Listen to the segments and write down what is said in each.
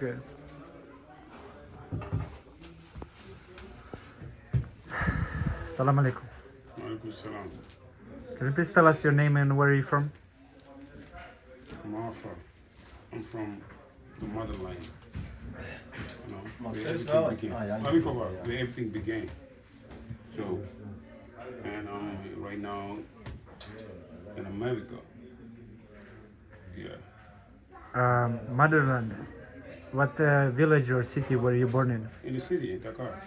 Okay. Salam alaikum. Alaikum salam. Can you please tell us your name and where are you from? Mafall. I'm from the motherland. You know, where everything began. I'm from where everything began. So, and right now in America. Yeah. Motherland. What village or city were you born in? In the city, in Dakar.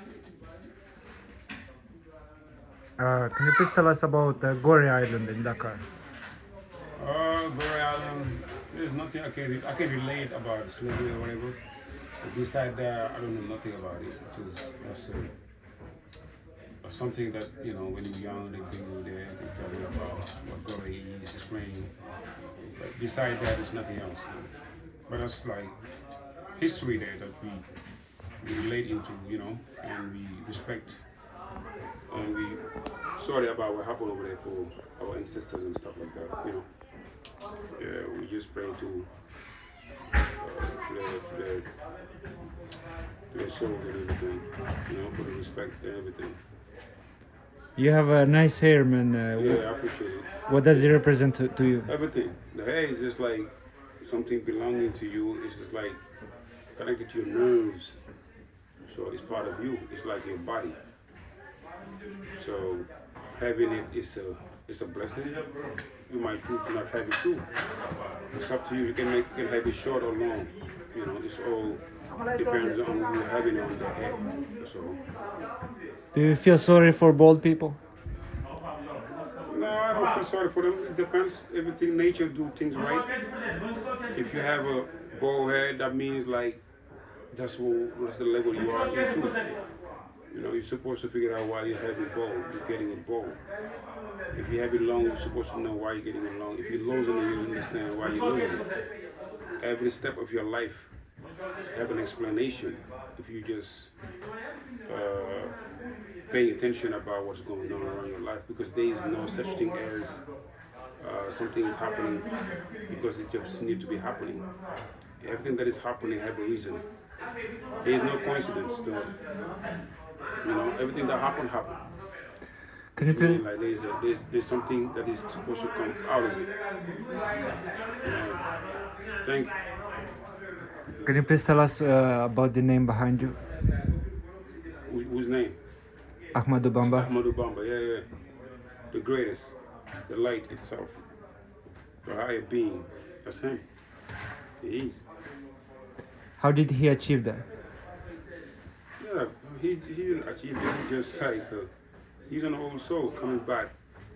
Can you please tell us about Goree Island in Dakar? Goree Island, there's nothing I can relate about slavery or whatever. But beside that, I don't know nothing about it. That's something that, you know, when you're young, they bring you there, they tell you about what Goree is, explaining. But beside that, there's nothing else. But that's like history there that we relate into, you know, and we respect. And we sorry about what happened over there for our ancestors and stuff like that, you know. Yeah, we just pray to their soul and everything, you know, for the respect and everything. You have a nice hair, man. Yeah, I appreciate it. What does it represent to you? Everything. The hair is just like something belonging to you. It's just like connected to your nerves. So it's part of you. It's like your body. So having it is a blessing. You might choose to not have it too. It's up to you. You can have it short or long. You know, it's all depends on you having it on the head. So Do you feel sorry for bald people? no, I don't feel sorry for them. It depends. Everything nature do things right. If you have a bald head, that means like that's the level you are into. You know, you're supposed to figure out why you have it bald. You're getting it bald. If you have it long, you're supposed to know why you're getting it long. If you're losing it, you understand why you're losing it. Every step of your life have an explanation. If you just paying attention about what's going on around your life, because there is no such thing as something is happening because it just needs to be happening. Everything that is happening have a reason. There is no coincidence to it. You know, everything that happened. Can you please, Like there's something that is supposed to come out of it. Thank you. can you please tell us about the name behind you? Whose name? Ahmadou Bamba. Ahmadou Bamba. Yeah. The greatest, the light itself, the higher being. That's him. He is. How did he achieve that? Yeah, he didn't achieve it. He just like he's an old soul coming back.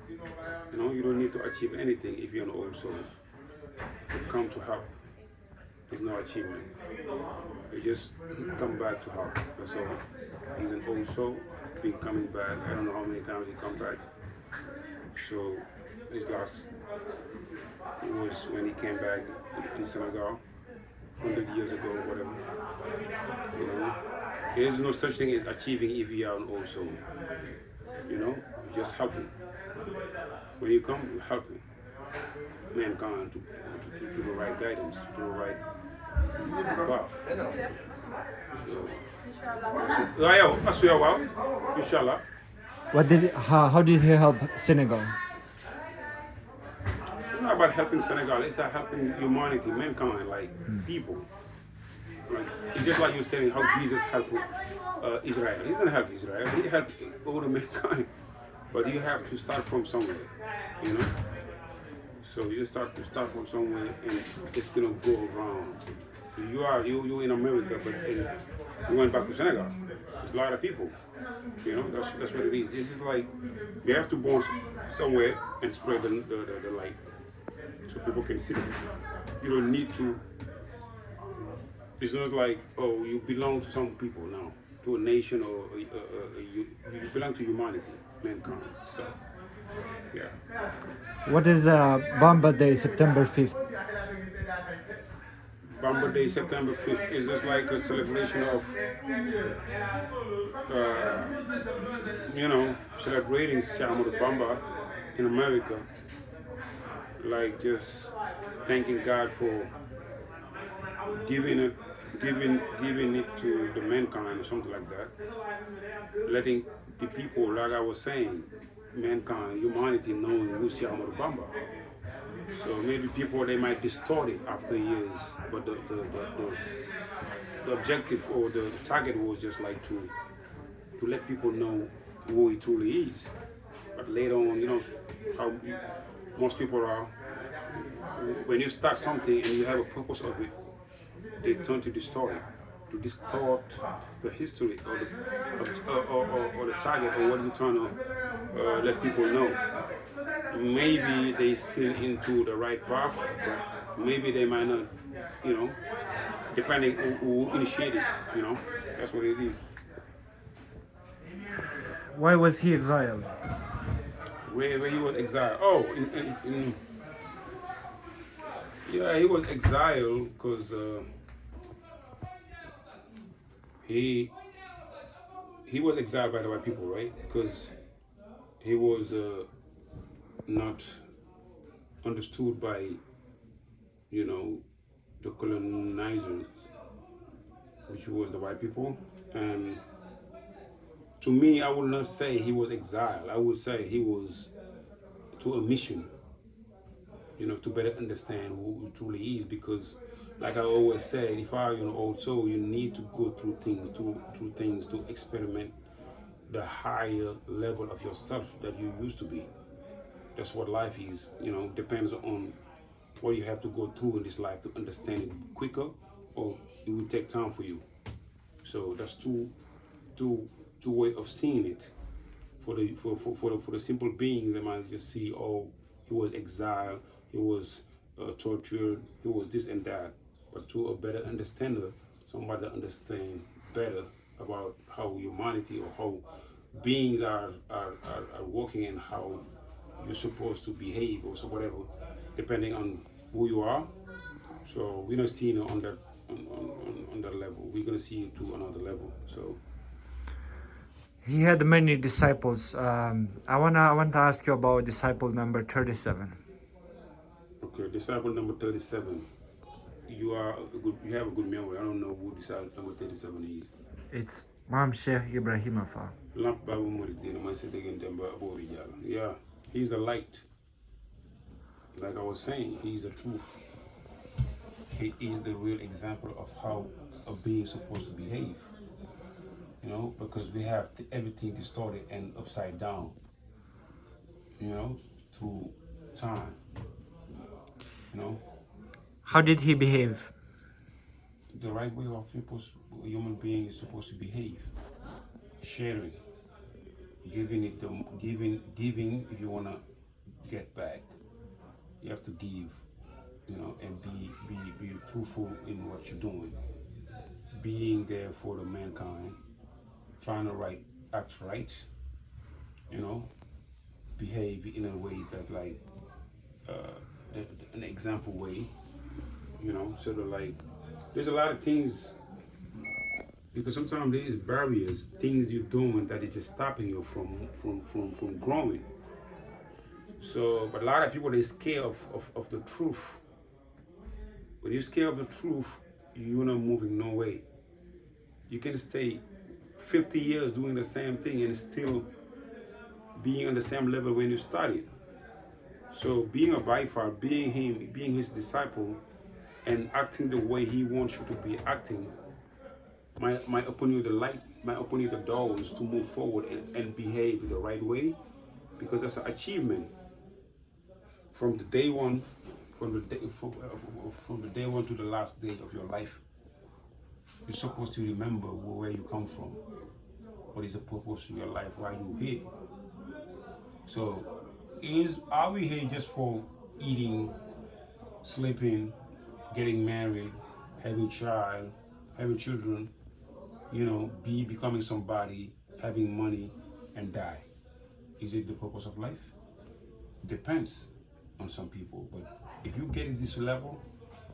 You know, you don't need to achieve anything if you're an old soul. You come to help. There's no achievement. You just come back to help. That's all. He's an old soul, been coming back. I don't know how many times he come back. So his last was when he came back in Senegal 100 years ago, whatever. You know, there's no such thing as achieving if you are an old soul. You know, you're just helping. When you come, you're helping mankind to the right guidance, to the right path. So, inshallah. How did he help Senegal? It's not about helping Senegal, it's about helping humanity, mankind, like people. Like, it's just like you're saying how Jesus helped Israel. He didn't help Israel, he helped all the mankind. But you have to start from somewhere, you know? So you start from somewhere and it's gonna go around. You're in America, but you went back to Senegal. There's a lot of people, you know, that's what it is. This is like, you have to born somewhere and spread the light so people can see it. You don't need to, it's not like, oh, you belong to some people now, to a nation or you belong to humanity, mankind itself. Yeah. What is Bamba Day, September 5th? Bamba Day, September 5th is just like a celebration of, you know, celebrating Ahmadou Bamba in America. Like just thanking God for giving giving it to the mankind or something like that, letting the people, like I was saying, mankind, humanity, knowing who's Ahmad Bamba. So maybe people they might distort it after years, but the objective or the target was just like to let people know who he truly is. But later on, you know how most people are. When you start something and you have a purpose of it, they turn to distort it, to distort the history or the target or what you're trying to let people know. Maybe they still into the right path, but maybe they might not, you know, depending who initiated, you know, that's what it is. Why was he exiled? Where he was exiled? Oh, yeah, he was exiled because he was exiled by the white people, right? Because he was not understood by, you know, the colonizers, which was the white people. And to me, I would not say he was exiled. I would say he was to a mission, you know, to better understand who he truly is. Because, like I always said, if I, you know, also you need to go through things to experiment the higher level of yourself that you used to be. That's what life is, you know, depends on what you have to go through in this life to understand it quicker, or it will take time for you. So that's two way of seeing it. For the simple beings, they might just see, oh, he was exiled, he was tortured, he was this and that. But to a better understander, somebody that understands better about how humanity or how beings are working and how you're supposed to behave or so whatever, depending on who you are. So we're not seeing it on that level. We're gonna see it to another level. So He had many disciples. I want to ask you about disciple number 37. okay, disciple number 37. You have a good memory. I don't know who disciple number 37 is. It's Mam Sheikh Ibrahim Mafall. Yeah, he's the light. Like I was saying, he's the truth. He is the real example of how a being is supposed to behave. You know, because we have everything distorted and upside down, you know, through time. You know, How did he behave? the right way of a human being is supposed to behave. Sharing, giving. If you wanna get back, you have to give. You know, and be truthful in what you're doing. Being there for the mankind, trying to act right. You know, behave in a way that like an example way. You know, sort of like there's a lot of things, because sometimes there is barriers, things you're doing that is just stopping you from growing. So, but a lot of people, they're scared of the truth. When you're scared of the truth, you're not moving no way. You can stay 50 years doing the same thing and still being on the same level when you started. So being a Baifar, being him, being his disciple, and acting the way he wants you to be acting, might open you the light, might open you the doors to move forward and behave the right way, because that's an achievement. From the day one, from the day one to the last day of your life, you're supposed to remember where you come from. What is the purpose of your life? Why you here? So, are we here just for eating, sleeping, getting married, having child, having children, you know, becoming somebody, having money, and die? Is it the purpose of life? Depends on some people. But if you get at this level,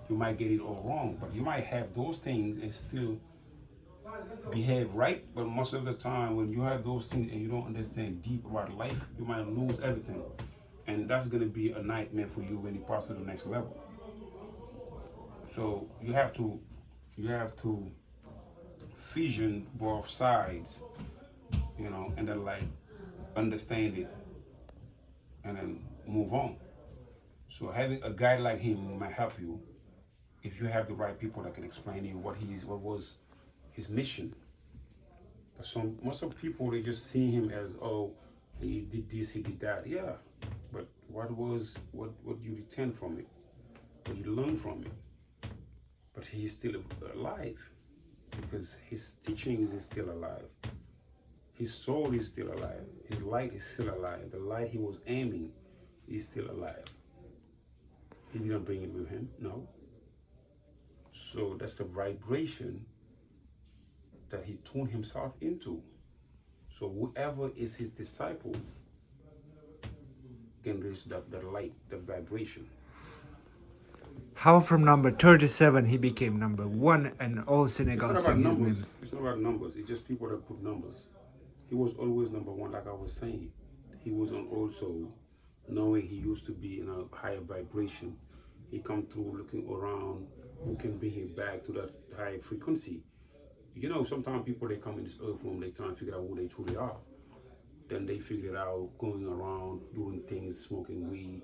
you might get it all wrong. But you might have those things and still behave right. But most of the time, when you have those things and you don't understand deep about life, you might lose everything. And that's going to be a nightmare for you when you pass to the next level. So you have to You have to fusion both sides, you know, and then like understand it and then move on. So having a guy like him might help you if you have the right people that can explain to you what was his mission. But some most of the people they just see him as, oh, he did this, he did that. Yeah. But what you return from it? What you learn from it? But he's still alive because his teachings is still alive. His soul is still alive. His light is still alive. The light he was aiming is still alive. He didn't bring it with him, no. So that's the vibration that he tuned himself into. So whoever is his disciple can reach that light, that vibration. How from number 37 he became number 1 and all It's Senegal not about sing his numbers. name? It's not about numbers. It's just people that put numbers. He was always number one, like I was saying. He was on also knowing he used to be in a higher vibration. He come through looking around who can bring him back to that high frequency. You know, sometimes people they come in this earth form, they try and figure out who they truly are. Then they figure it out going around doing things, smoking weed,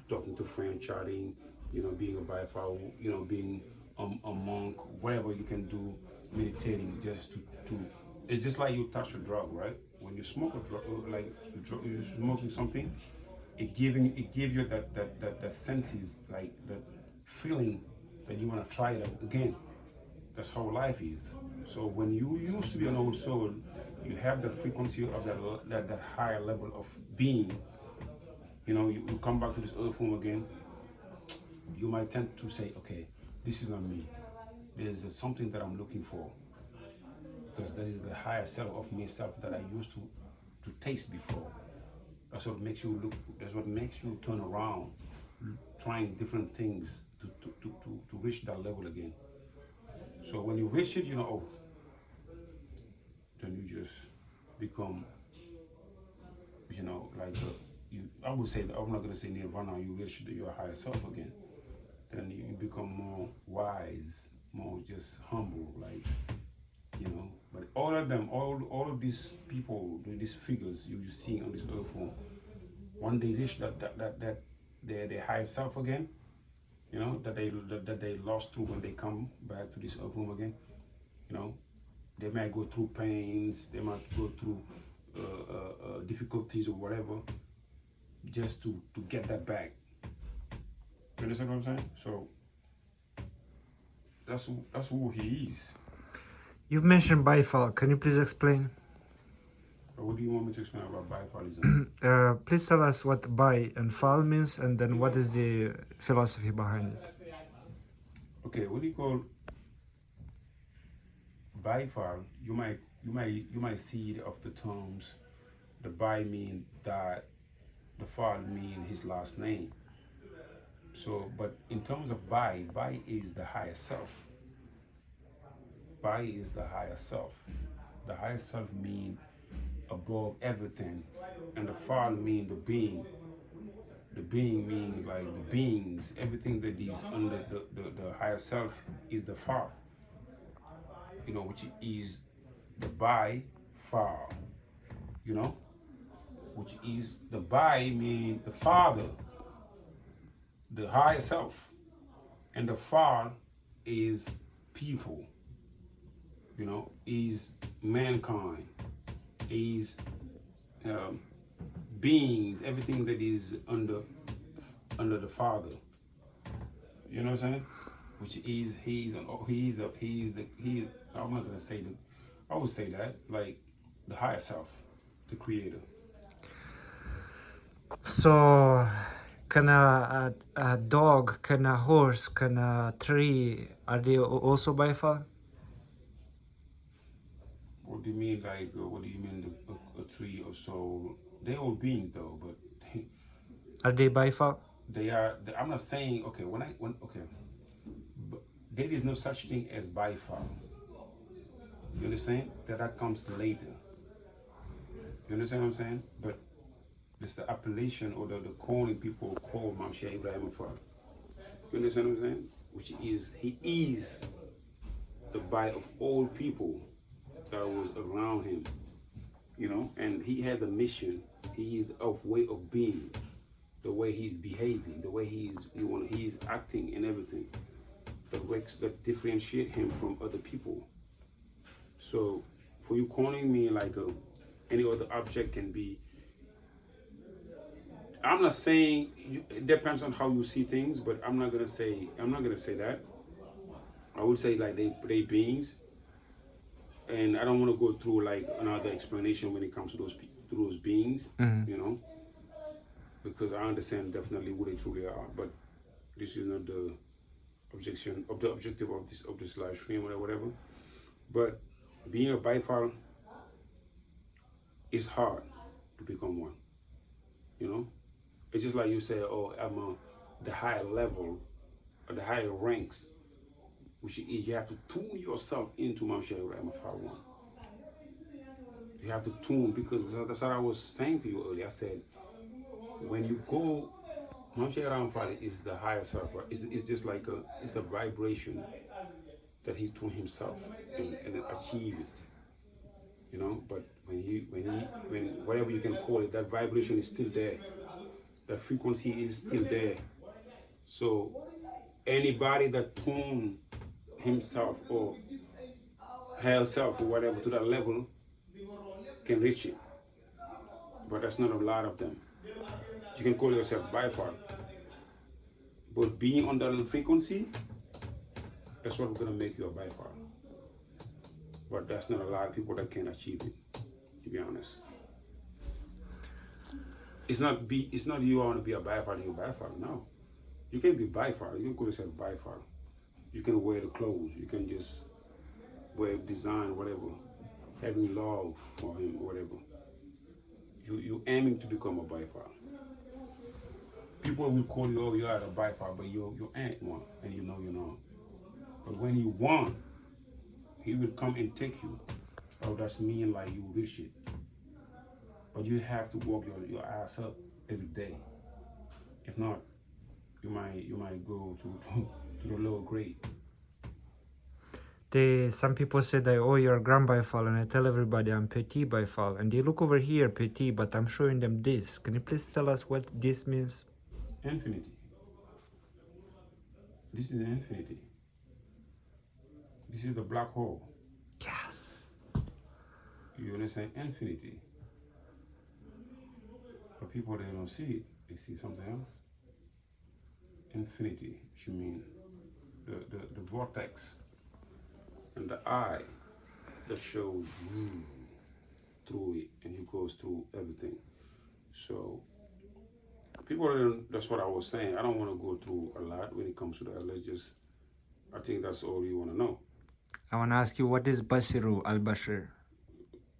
talking to friends, chatting, you know, being a bifal, you know, being a monk, whatever you can do, meditating, just to it's just like you touch a drug, right? When you smoke a drug, like you're smoking something, it gives you that senses, like that feeling that you want to try it again. That's how life is. So when you used to be an old soul, you have the frequency of that higher level of being. You know, you come back to this earth form again. You might tend to say, okay, this is not me. There's something that I'm looking for, because this is the higher self of myself that I used to taste before. That's what makes you look. That's what makes you turn around, trying different things to reach that level again. So when you reach it, you know, oh, then you just become, you know, like I would say, I'm not gonna say nirvana. You reach your higher self again. Then you become more wise, more just humble, like, you know. But all of them, all of these people, these figures you see on this earth form, when they reach their higher self again, you know, that they lost through when they come back to this earth form again, you know, they might go through pains, they might go through difficulties or whatever, just to get that back. You understand what I'm saying? So that's who he is. You've mentioned Bifal. Can you please explain? What do you want me to explain about bifalism? Please tell us what Bi and Fal means, and then what is the philosophy behind it. Okay, what do you call bifal? You might see it of the terms. The bi mean that, the fal mean his last name. So, but in terms of Bai is the higher self. Bai is the higher self. The higher self mean above everything, and the fal mean the being. The being means like the beings, everything that is under the higher self is the fal. You know, which is the Bai fal. You know, which is the Bai mean the father, the higher self, and the far is people, you know, is mankind, is beings, everything that is under the Father. You know what I'm saying? Which is I'm not gonna say that. I would say that like the higher self, the creator. So, can a dog, can a horse, can a tree, are they also Bifal? What do you mean, like, what do you mean, a tree or so? They're all beings, though, but Are they Bifal? they are. I'm not saying, okay, okay, but there is no such thing as bifal. You understand? That comes later. You understand what I'm saying? But it's the appellation or the calling people call Mam Shah Ibrahim Mafall. You understand what I'm saying? Which is, he is the body of all people that was around him, you know, and he had the mission. He's of way of being, the way he's behaving, the way he's acting and everything that differentiate him from other people. So for you calling me like any other object can be, I'm not saying it depends on how you see things, but I'm not gonna say that. I would say like they beings, and I don't want to go through like another explanation when it comes to those beings, you know, because I understand definitely who they truly are. But this is not the objective of this live stream or whatever. But being a biphile is hard to become one, you know. It's just like you say, oh, I'm the higher level or the higher ranks, which is you have to tune yourself into Mafall one. You have to tune, because that's what I was saying to you earlier. I said, when you go, Mafall is the higher self. Right? It's just like it's a vibration that he tuned himself and achieve it. You know, but when whatever you can call it, that vibration is still there. That frequency is still there. So anybody that tune himself or herself or whatever to that level can reach it. But that's not a lot of them. You can call yourself biphile. But being on that frequency, that's what's gonna make you a biphile. But that's not a lot of people that can achieve it, to be honest. It's not you want to be a biphile, you're biphile. No. You can be biphile. You can call yourself biphile. You can wear the clothes. You can just wear design, whatever. Having love for him, whatever. You aiming to become a biphile. People will call you, oh, you are a biphile, but you ain't one, and you know you're not. But when you want, he will come and take you. Oh, that's mean like you wish it. But you have to walk your ass up every day. If not, you might go to the lower grade. Some people say that, oh, you're a grand biphile, and I tell everybody I'm petit biphile, and they look over here petit, but I'm showing them this. Can you please tell us what this means? Infinity. This is infinity. This is the black hole. Yes. You understand? Infinity. But people, they don't see it. They see something else. Infinity, which you mean the vortex and the eye that shows you through it, and it goes through everything. So people, that's what I was saying. I don't want to go through a lot when it comes to that. I think that's all you want to know. I want to ask you, what is Basiru al-Bashir?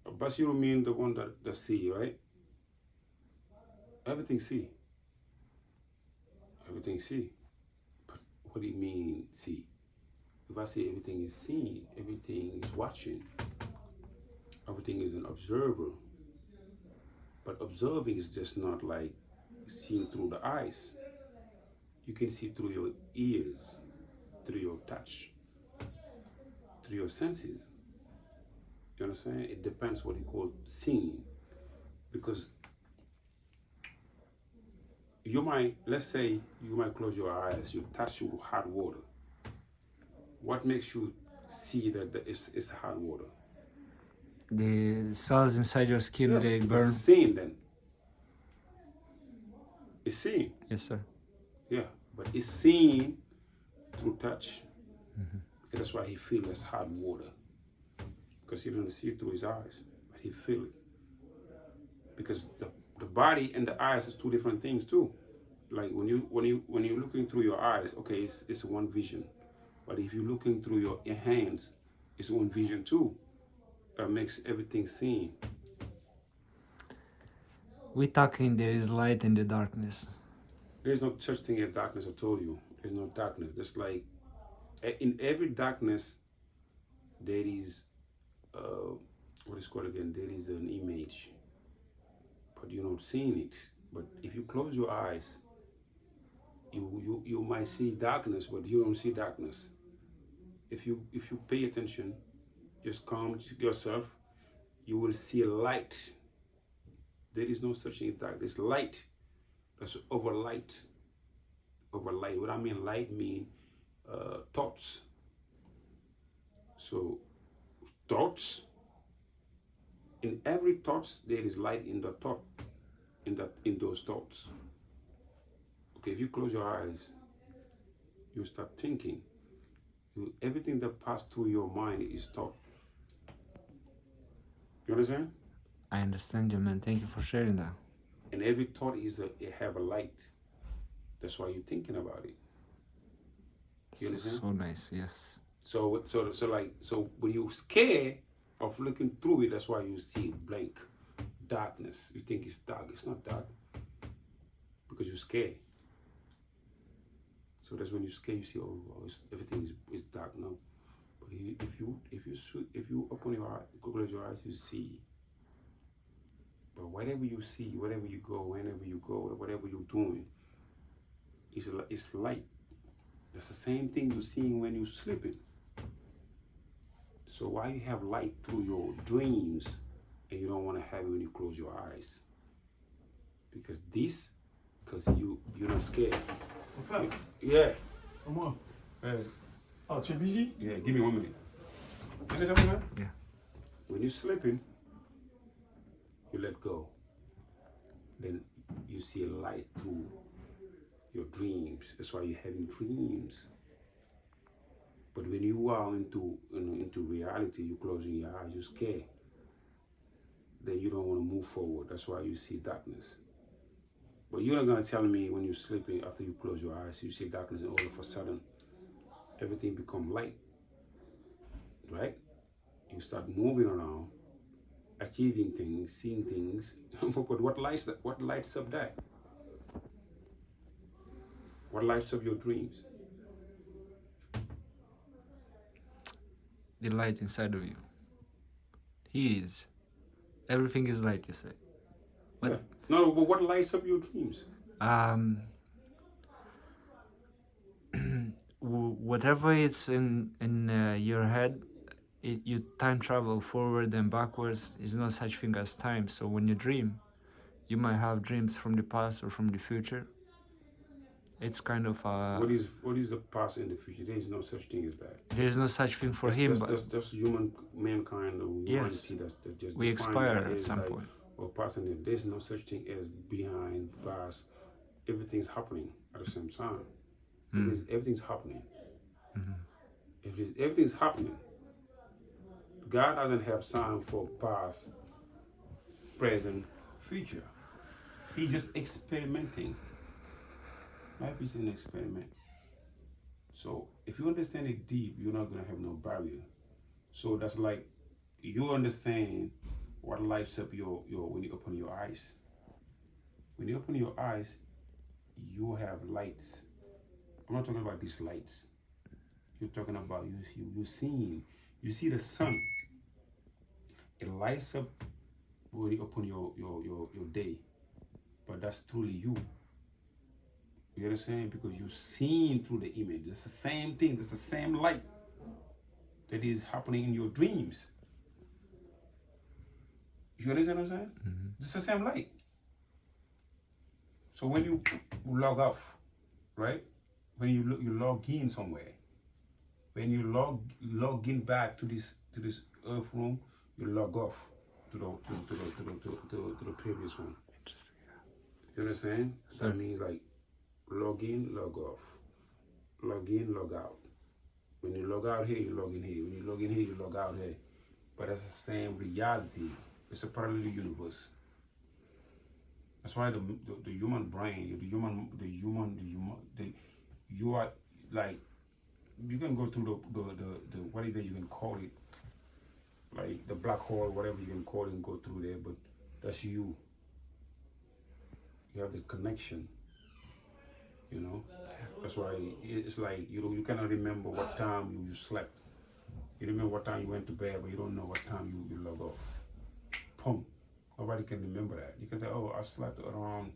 Basiru means the one that see, right? Everything see. Everything see. But what do you mean see? If I say everything is seen, everything is watching, everything is an observer. But observing is just not like seeing through the eyes. You can see through your ears, through your touch, through your senses. You understand? It depends what you call seeing. Because let's say you might close your eyes, you touch with hot water. What makes you see that it's hot water? The cells inside your skin, Yes, they burn. It's seeing then. It's seeing. Yes, sir. Yeah, but it's seen through touch. And that's why he feels it's hot water. Because he doesn't see it through his eyes, but he feels it. Because the body and the eyes is two different things too. Like when you're looking through your eyes, okay, it's one vision. But if you're looking through your hands, it's one vision too. That makes everything seen. We talking there is light in the darkness. There's no such thing as darkness, I told you. There's no darkness. Just like in every darkness, there is what is called again? There is an image, but you're not seeing it. But if you close your eyes, you might see darkness, but you don't see darkness. if you pay attention, just calm yourself, you will see light. There is no such thing as dark. There's light. That's over light. Over light. What I mean light mean thoughts. So thoughts, in every thoughts there is light in the thought, in those thoughts. Okay, if you close your eyes, you start thinking. Everything that passed through your mind is thought. You understand? I understand you, man. Thank you for sharing that. And every thought it have a light. That's why you're thinking about it. You understand? So nice, yes. So when you're scared of looking through it, that's why you see blank, darkness. You think it's dark. It's not dark because you're scared. So that's when you're scared. You see, everything is dark now. But if you open your eyes, close your eyes, you see. But whatever you see, wherever you go, whenever you go, whatever you're doing, it's light. That's the same thing you're seeing when you're sleeping. So why you have light through your dreams and you don't want to have it when you close your eyes? Because you're not scared. Mafall, Yeah. comment? Yes. Oh, tu es busy? Yeah, give me 1 minute. Can I say something, man? Yeah. When you're sleeping, you let go. Then you see a light through your dreams. That's why you're having dreams. But when you are into reality, you're closing your eyes, you're scared. Then you don't want to move forward. That's why you see darkness. But you're not gonna tell me when you're sleeping, after you close your eyes, you see darkness, and all of a sudden, everything become light, right? You start moving around, achieving things, seeing things. But what lights up that? What lights up your dreams? The light inside of you. He is. Everything is light, you say. What? Yeah. No, but what lights up your dreams? Whatever it's in your head, you time travel forward and backwards. Is no such thing as time. So when you dream, you might have dreams from the past or from the future. It's kind of What is the past and the future? There is no such thing as that. there is no such thing for him. That's mankind or humanity. Yes. That just We expire at some like, point. Or past and there's no such thing as behind, past. Everything's happening at the same time. Everything's happening. Everything's happening. God doesn't have time for past, present, future. He's just experimenting. Life is an experiment. So if you understand it deep, you're not gonna have no barrier. So that's like you understand what lights up your when you open your eyes. When you open your eyes, you have lights. I'm not talking about these lights. You're talking about you see the sun. It lights up when you open your day. But that's truly you. You understand? Because you're seeing through the image. It's the same thing. It's the same light that is happening in your dreams. You understand what I'm saying? It's the same light. So when you log off, right? When you log in somewhere, when you log in back to this earth room, you log off to the previous one. Interesting. You understand? So that means like log in, log off. Log in, log out. When you log out here, you log in here. When you log in here, you log out here. But that's the same reality. It's a parallel universe. That's why the human brain, you are like, you can go through the whatever you can call it, like the black hole, whatever you can call it, and go through there. But that's you. You have the connection. You know, that's why it's like you cannot remember what time you slept. You remember what time you went to bed, but you don't know what time you log off. Pum. Nobody can remember that. You can say, oh, I slept around,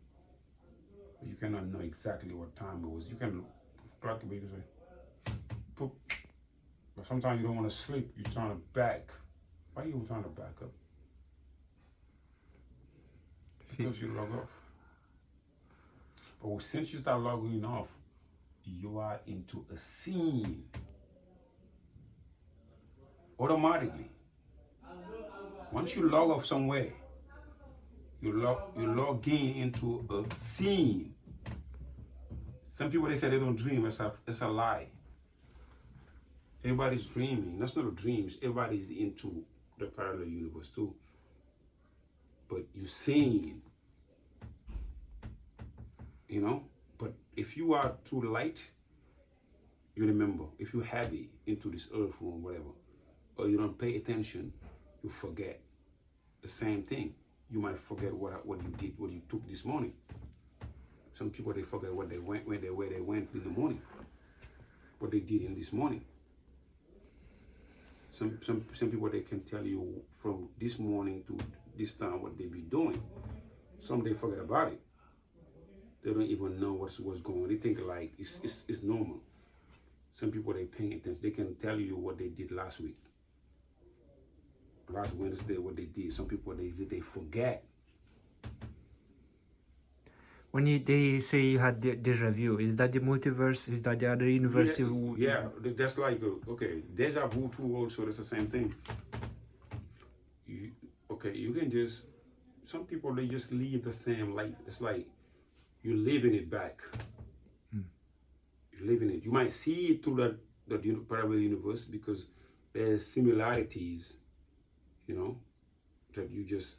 but you cannot know exactly what time it was. You can clock it, but you can say, poop. But sometimes you don't want to sleep. You're trying to back. Why are you trying to back up? Because you log off. But since you start logging off, you are into a scene. Automatically. Once you log off somewhere, you log in into a scene. Some people, they say they don't dream. It's a lie. Everybody's dreaming. That's not a dream. Everybody's into the parallel universe too. But you're seeing, you know. But if you are too light, you remember. If you're heavy into this earth or whatever, or you don't pay attention, you forget. The same thing. You might forget what you did, what you took this morning. Some people, they forget what they went, where they went in the morning, what they did in this morning. Some people, they can tell you from this morning to this time what they be doing. Some, they forget about it. They don't even know what's going on. They think like it's normal. Some people, they paying attention. They can tell you what they did last week, last Wednesday, what they did. Some people, they forget. When they say you had deja vu, is that the multiverse? Is that the other universe? Yeah, that's like, okay, deja vu too also, that's the same thing. You can just, some people, they just live the same life. It's like you're living it back. You're living it. You might see it through the parallel universe because there's similarities, you know, that you just,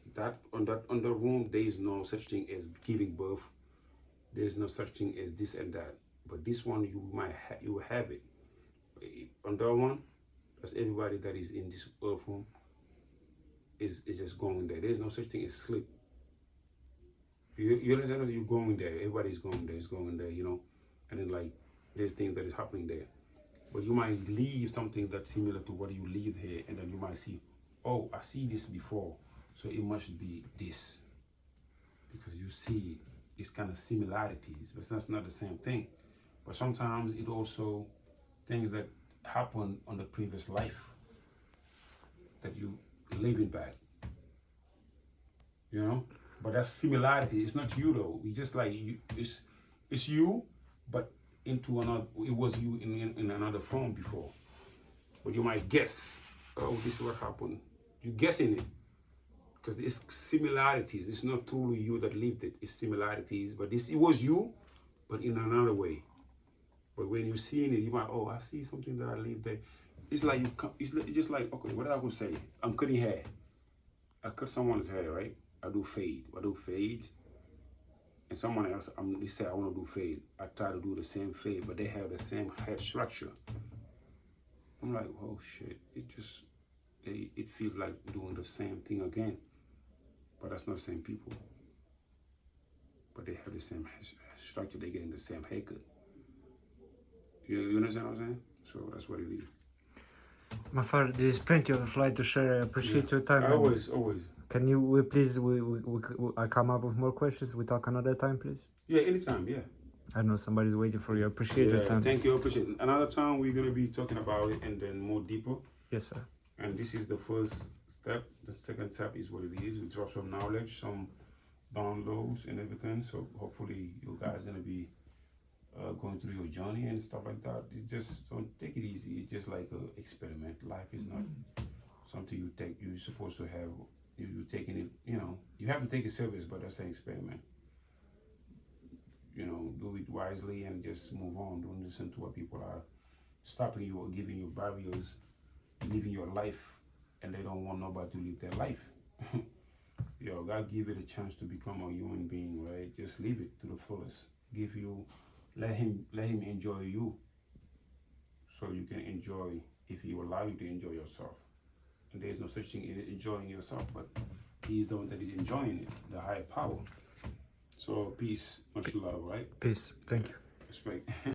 on the room, there is no such thing as giving birth. There's no such thing as this and that. But this one, you have it. On that one, that's everybody that is in this earth room is just going there. There's no such thing as sleep. You understand that you're going there. Everybody's going there. It's going there, you know. And then like, there's things that is happening there. But you might leave something that's similar to what you leave here, and then you might see, oh, I see this before, so it must be this. Because you see it's kind of similarities, but that's not the same thing. But sometimes it also things that happened on the previous life that you living back, you know. But that's similarity. It's not you though. It's just like you. It's you, but into another. It was you in another form before. But you might guess, oh, this is what happened. You're guessing it. Because it's similarities. It's not truly you that lived it. It's similarities. But it was you, but in another way. But when you're seeing it, you might, oh, I see something that I lived there. It's like it's just like, okay, what I would say, I'm cutting hair. I cut someone's hair, right? I do fade. And someone else, they say I want to do fade. I try to do the same fade, but they have the same hair structure. I'm like, oh shit! It feels like doing the same thing again. But that's not the same people. But they have the same structure. They get in the same haircut. You understand what I'm saying? So that's what it is. Mafall, there is plenty of light to share. I appreciate your time. Always. Can we I come up with more questions? We talk another time, please. Yeah, anytime. Yeah. I know somebody's waiting for you. I appreciate your time. Thank you. I appreciate it. Another time we're gonna be talking about it and then more deeper. Yes, sir. And this is the first step. The second step is what it is. We drop some knowledge, some downloads and everything. So hopefully you guys gonna be going through your journey and stuff like that. It's just, don't take it easy. It's just like an experiment. Life is not something you take. You're supposed to have. You're taking it. You know, you have to take it serious, but that's an experiment. You know, do it wisely and just move on. Don't listen to what people are stopping you or giving you barriers, living your life, and they don't want nobody to live their life. Yo, God give it a chance to become a human being, right? Just live it to the fullest. Let him enjoy you, so you can enjoy. If he will allow you to enjoy yourself, and there is no such thing as enjoying yourself, but he's the one that is enjoying it, the higher power. So peace, much love, right? Peace. Thank you. Respect.